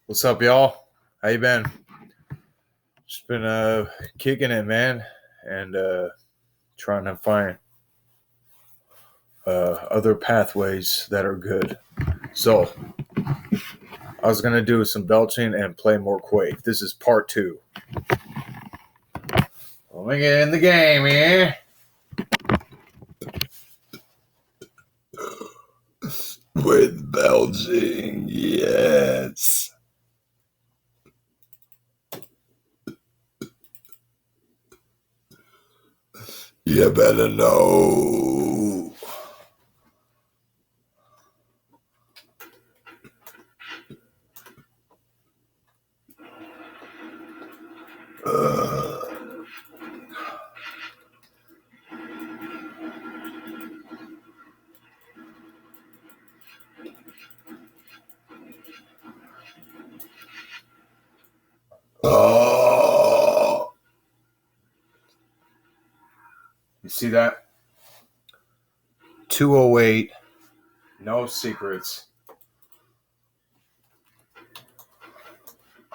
What's up, y'all? How you been? Just been kicking it, man, and trying to find other pathways that are good. So I was gonna do some belching and play more Quake. This is part two. Let me get in the game here. With belching, yes. You better know. Uh, oh. You see that? 208. No secrets.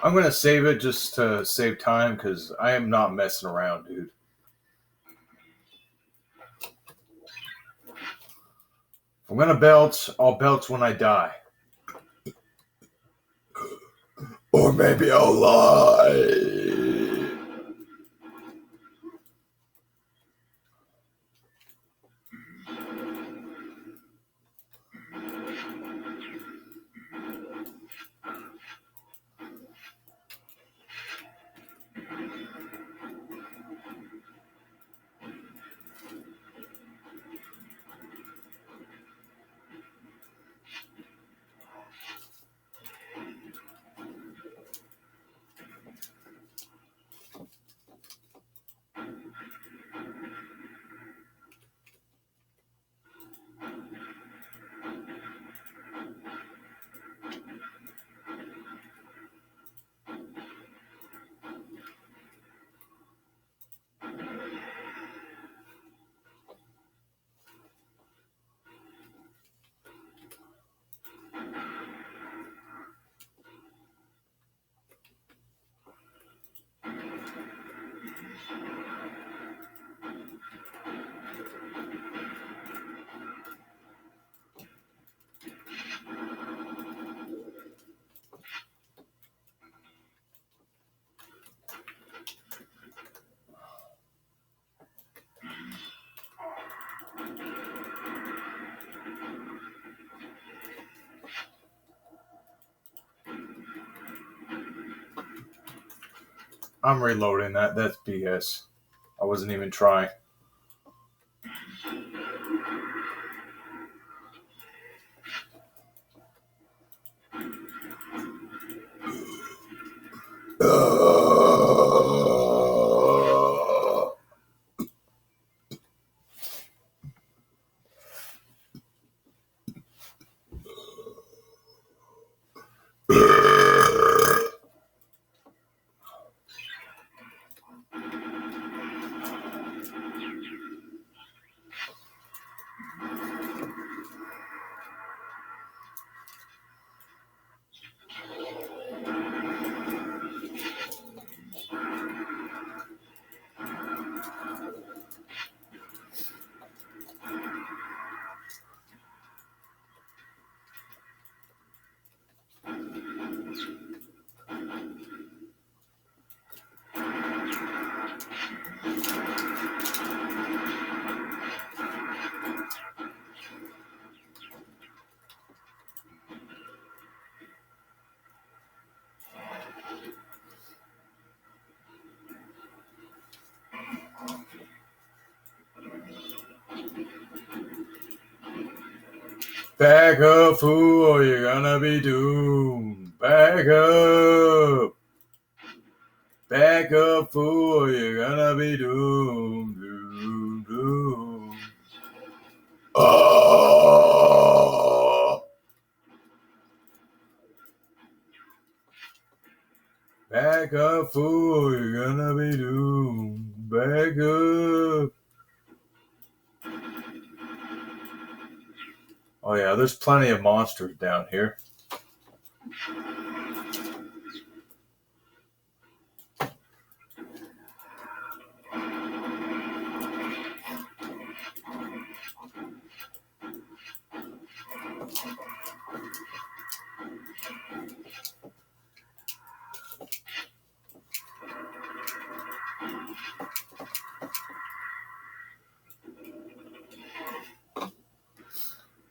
I'm going to save it just to save time because I am not messing around, dude. If I'm going to belch, I'll belch when I die. Or maybe I'll lie. I'm reloading that. That's BS. I wasn't even trying. Back up, fool, or you're gonna be doomed. Back up. Back up, fool, or you're gonna be doomed. Doomed, doomed. Oh. Back up, fool, you're gonna be doomed. Back up. Oh yeah, there's plenty of monsters down here.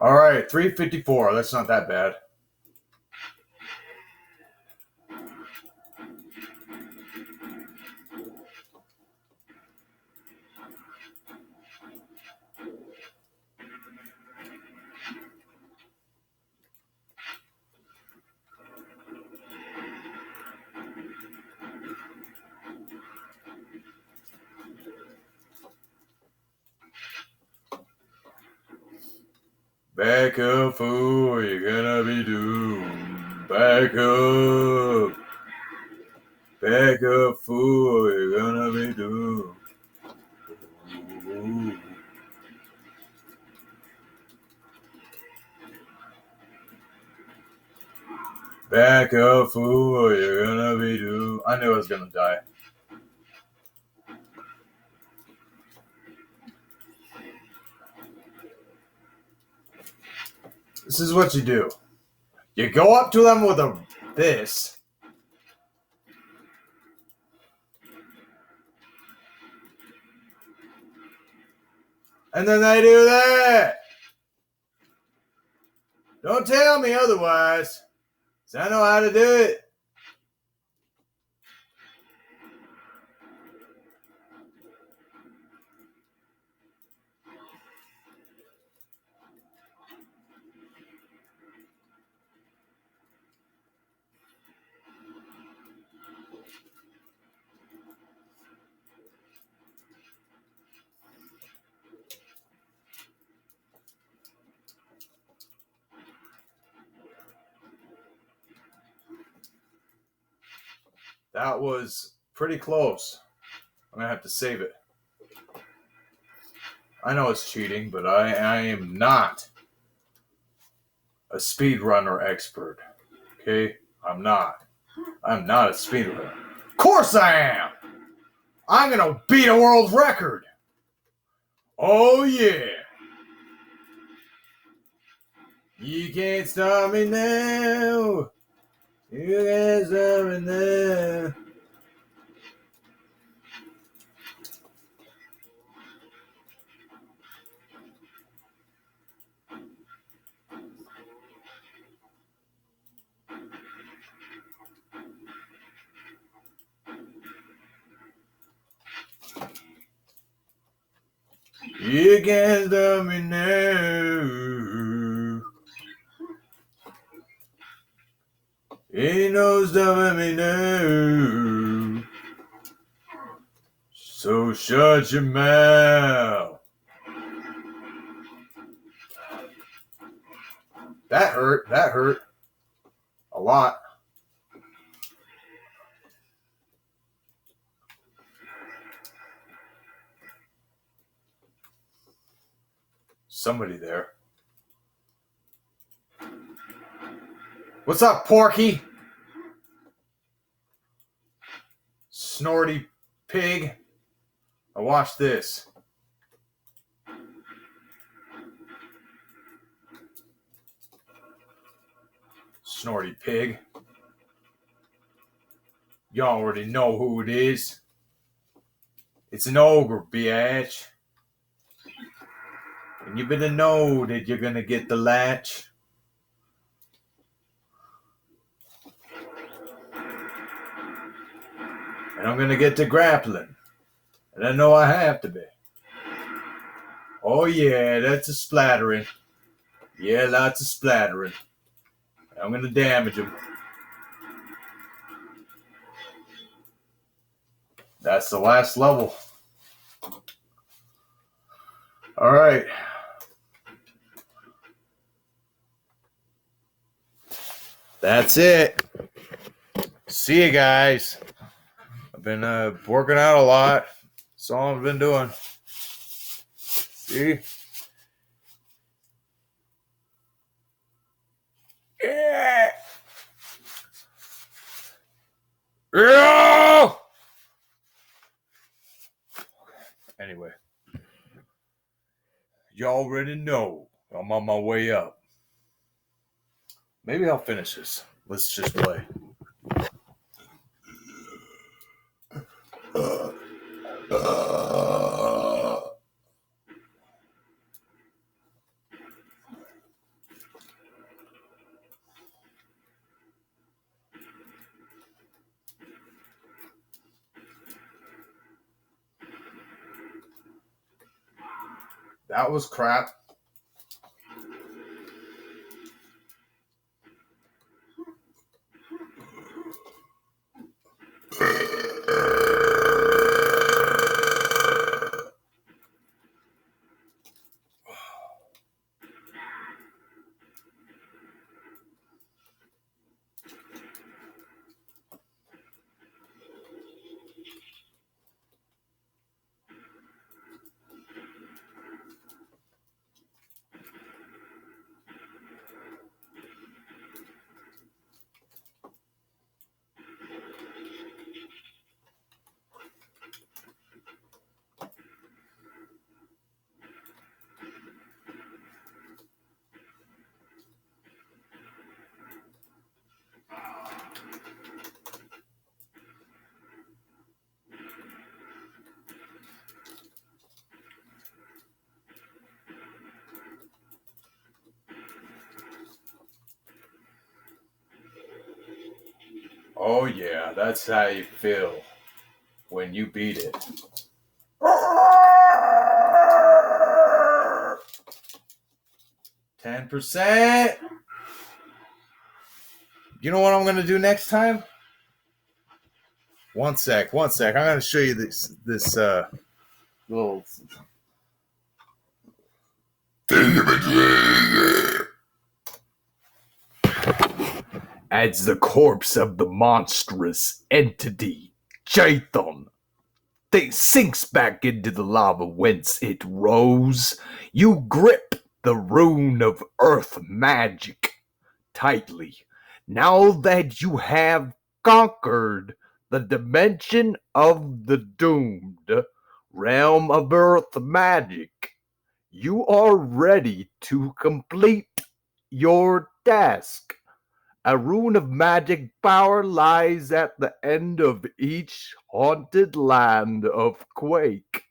All right, 354. That's not that bad. Back up, fool, you're gonna be doomed. Back up. Back up, fool, you're gonna be doomed. Ooh. Back up, fool, you're gonna be doomed. I knew I was gonna die. This is what you do. You go up to them with this. And then they do that. Don't tell me otherwise, 'cause I know how to do it. That was pretty close. I'm gonna have to save it. I know it's cheating, but I am not a speedrunner expert. Okay? I'm not. I'm not a speedrunner. Of course I am! I'm gonna beat a world record! Oh yeah! You can't stop me now! You can't stop me now! You can't stop me now. Ain't no stopping me now. So shut your mouth. That hurt. That hurt. A lot. Somebody there. What's up, Porky? Snorty pig. Now watch this. Snorty pig. You already know who it is. It's an ogre, bitch. And you better know that you're gonna get the latch. And I'm gonna get to grappling. And I know I have to be. Oh yeah, that's a splattering. Yeah, lots of splattering. I'm gonna damage him. That's the last level. Alright. That's it. See you guys. I've been working out a lot. That's all I've been doing. See? Yeah. Yeah. Anyway. You already know I'm on my way up. Maybe I'll finish this. Let's just play. That was crap. Oh yeah, that's how you feel when you beat it. 10%. You know what I'm gonna do next time? One sec. I'm gonna show you this little as the corpse of the monstrous entity, Chaiton, sinks back into the lava whence it rose. You grip the rune of earth magic tightly. Now that you have conquered the dimension of the doomed realm of earth magic, you are ready to complete your task. A rune of magic power lies at the end of each haunted land of Quake.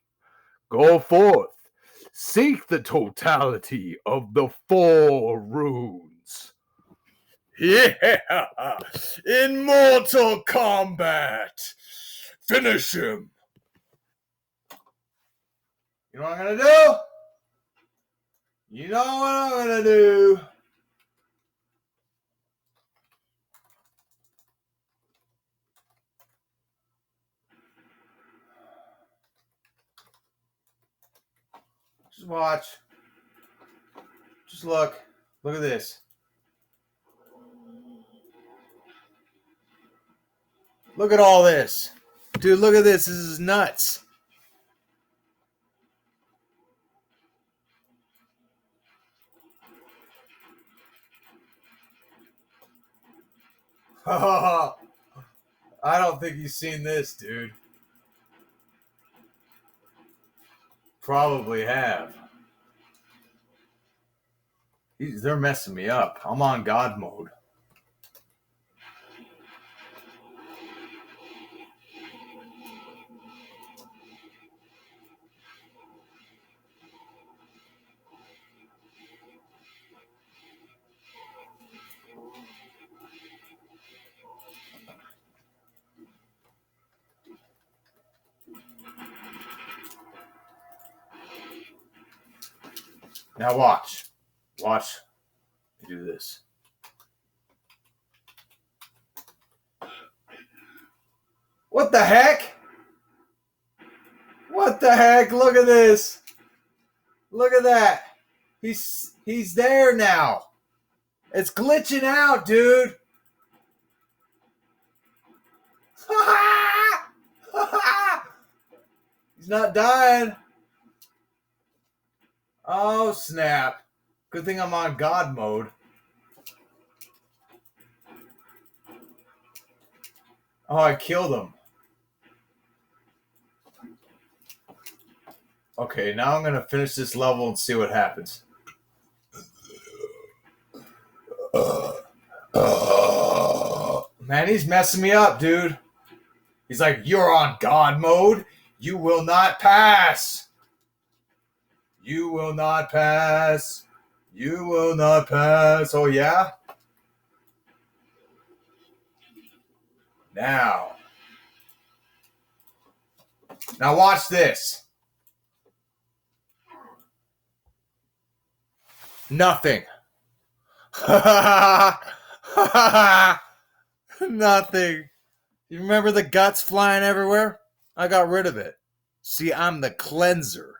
Go forth, seek the totality of the 4 runes. Yeah! In Mortal Kombat! Finish him! You know what I'm gonna do? You know what I'm gonna do? Just watch. Just look. Look at this. Look at all this. Dude, look at this. This is nuts. I don't think you've seen this, dude. Probably have. They're messing me up. I'm on God mode. Now watch. Watch me do this. What the heck? What the heck? Look at this. Look at that. He's there now. It's glitching out, dude. He's not dying. Oh, snap. Good thing I'm on God mode. Oh, I killed him. Okay, now I'm going to finish this level and see what happens. Man, he's messing me up, dude. He's like, you're on God mode. You will not pass. You will not pass. You will not pass. Oh, yeah? Now watch this. Nothing. Nothing. You remember the guts flying everywhere? I got rid of it. See, I'm the cleanser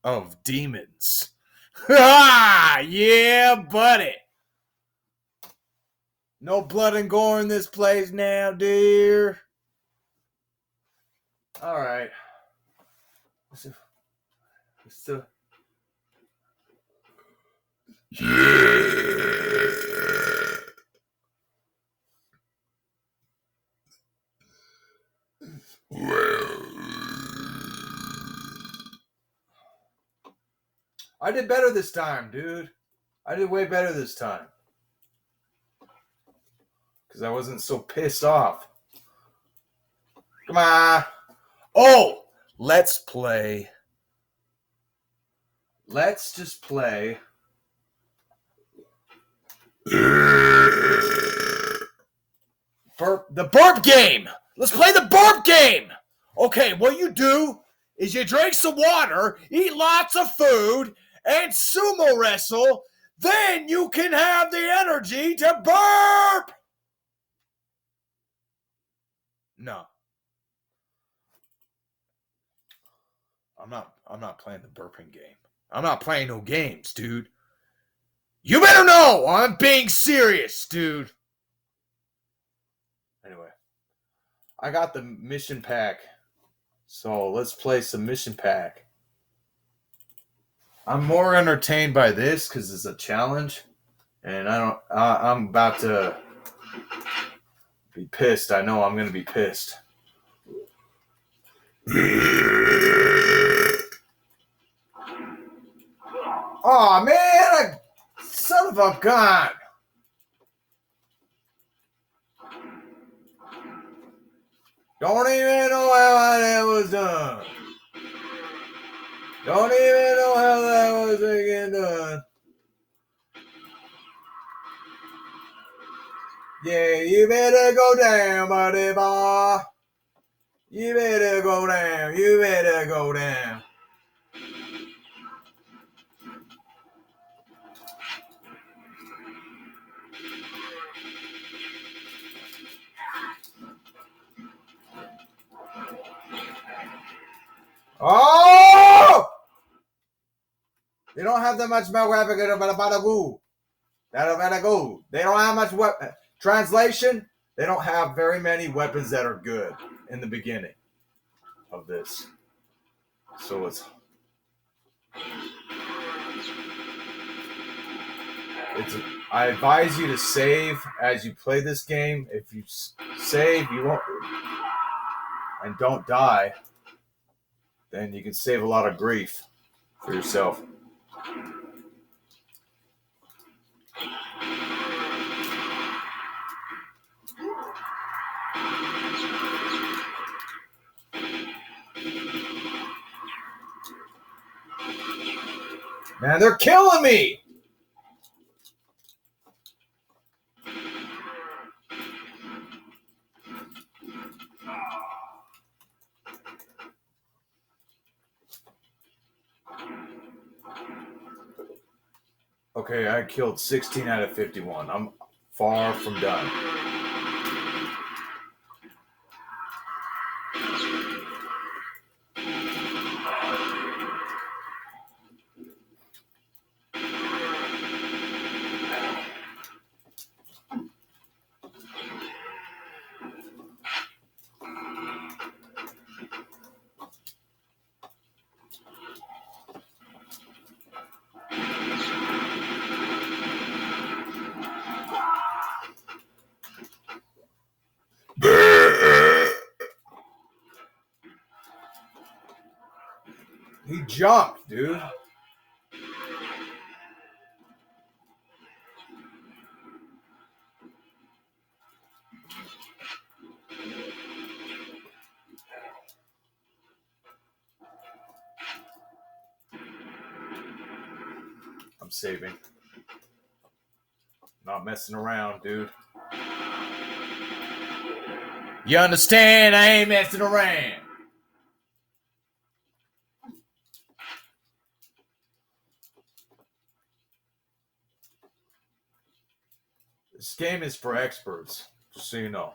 of demons. Yeah, buddy. No blood and gore in this place now, dear. All right. So, I did better this time, dude. I did way better this time. Because I wasn't so pissed off. Come on. Oh, let's play. Let's just play. The burp game. Let's play the burp game. Okay, what you do is you drink some water, eat lots of food, and sumo wrestle. Then you can have the energy to burp. No. I'm not playing the burping game. I'm not playing no games, dude. You better know I'm being serious, dude. Anyway, I got the mission pack. So let's play some mission pack. I'm more entertained by this because it's a challenge. And I'm about to be pissed. I know I'm going to be pissed. Oh man, son of a gun. Don't even know how that was done. Don't even know how that was again done. Yeah, you better go down, buddy boy. You better go down. You better go down. Oh! They don't have that much weapon. They don't have much weapon. Translation, they don't have very many weapons that are good in the beginning of this. So I advise you to save as you play this game. If you save, you won't, and don't die, then you can save a lot of grief for yourself. Man, they're killing me! Okay, I killed 16 out of 51. I'm far from done. He jumped, dude. I'm saving. Not messing around, dude. You understand? I ain't messing around. This game is for experts, just so you know.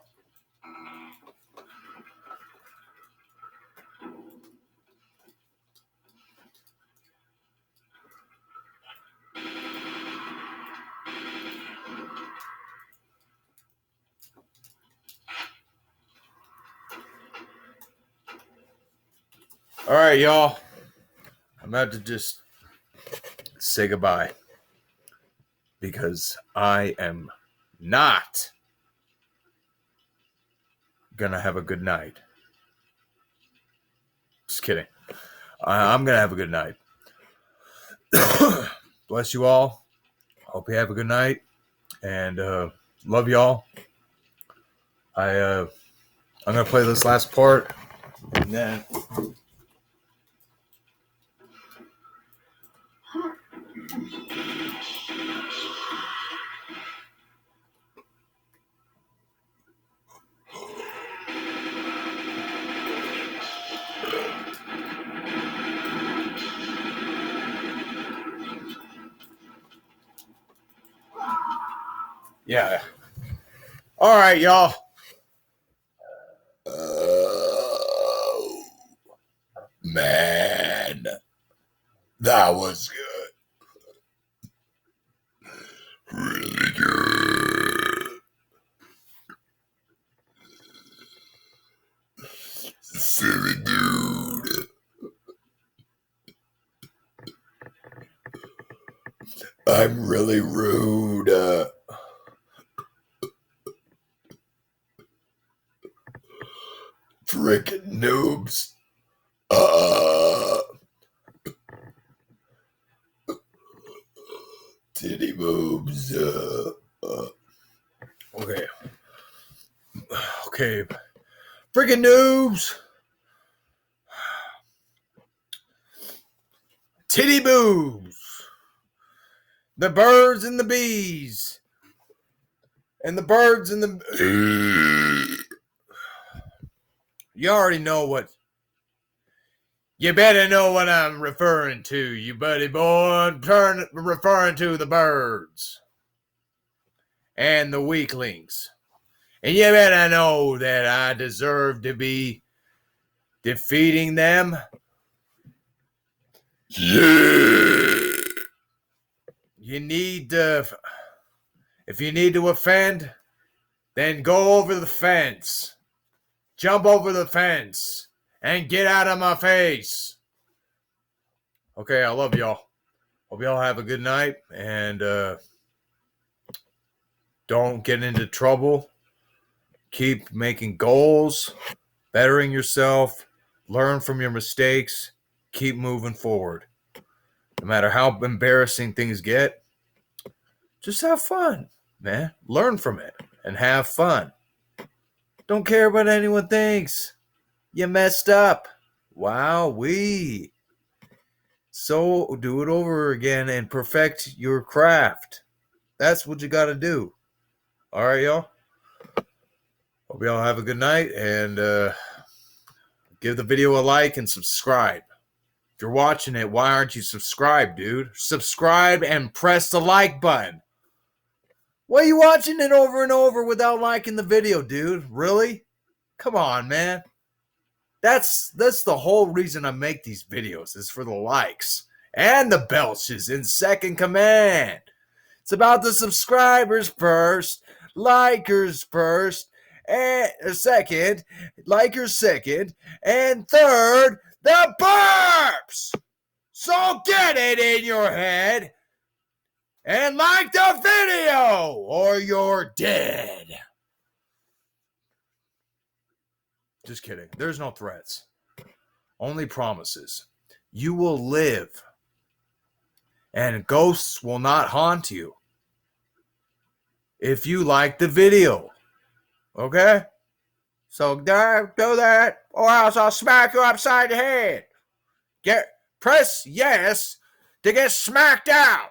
All right, y'all. I'm about to just say goodbye because I am not gonna have a good night. Just kidding. I'm gonna have a good night. Bless you all. Hope you have a good night, and love y'all. I'm gonna play this last part, and then. Yeah. All right, y'all. Man, that was good. Really good. Silly dude. I'm really rude. Frickin' noobs. Titty boobs. Okay. Okay. Frickin' noobs. Titty boobs. The birds and the bees. And the birds and the... You already know what... You better know what I'm referring to, you buddy boy. I'm referring to the birds. And the weaklings. And you better know that I deserve to be defeating them. Yeah. You need to... If you need to offend, then go over the fence. Jump over the fence. And get out of my face. Okay, I love y'all. Hope y'all have a good night. And don't get into trouble. Keep making goals. Bettering yourself. Learn from your mistakes. Keep moving forward. No matter how embarrassing things get. Just have fun, man. Learn from it. And have fun. Don't care what anyone thinks. You messed up. Wowee. So do it over again and perfect your craft. That's what you got to do. All right, y'all. Hope y'all have a good night and give the video a like and subscribe. If you're watching it, why aren't you subscribed, dude? Subscribe and press the like button. Why are you watching it over and over without liking the video, dude? Really? Come on, man. That's the whole reason I make these videos is for the likes and the belches in second command. It's about the subscribers first, likers first, and second, likers second, and third, the burps. So get it in your head and like the video or you're dead. Just kidding. There's no threats. Only promises. You will live. And ghosts will not haunt you. If you like the video. Okay? So do that or else I'll smack you upside the head. Press yes to get smacked out.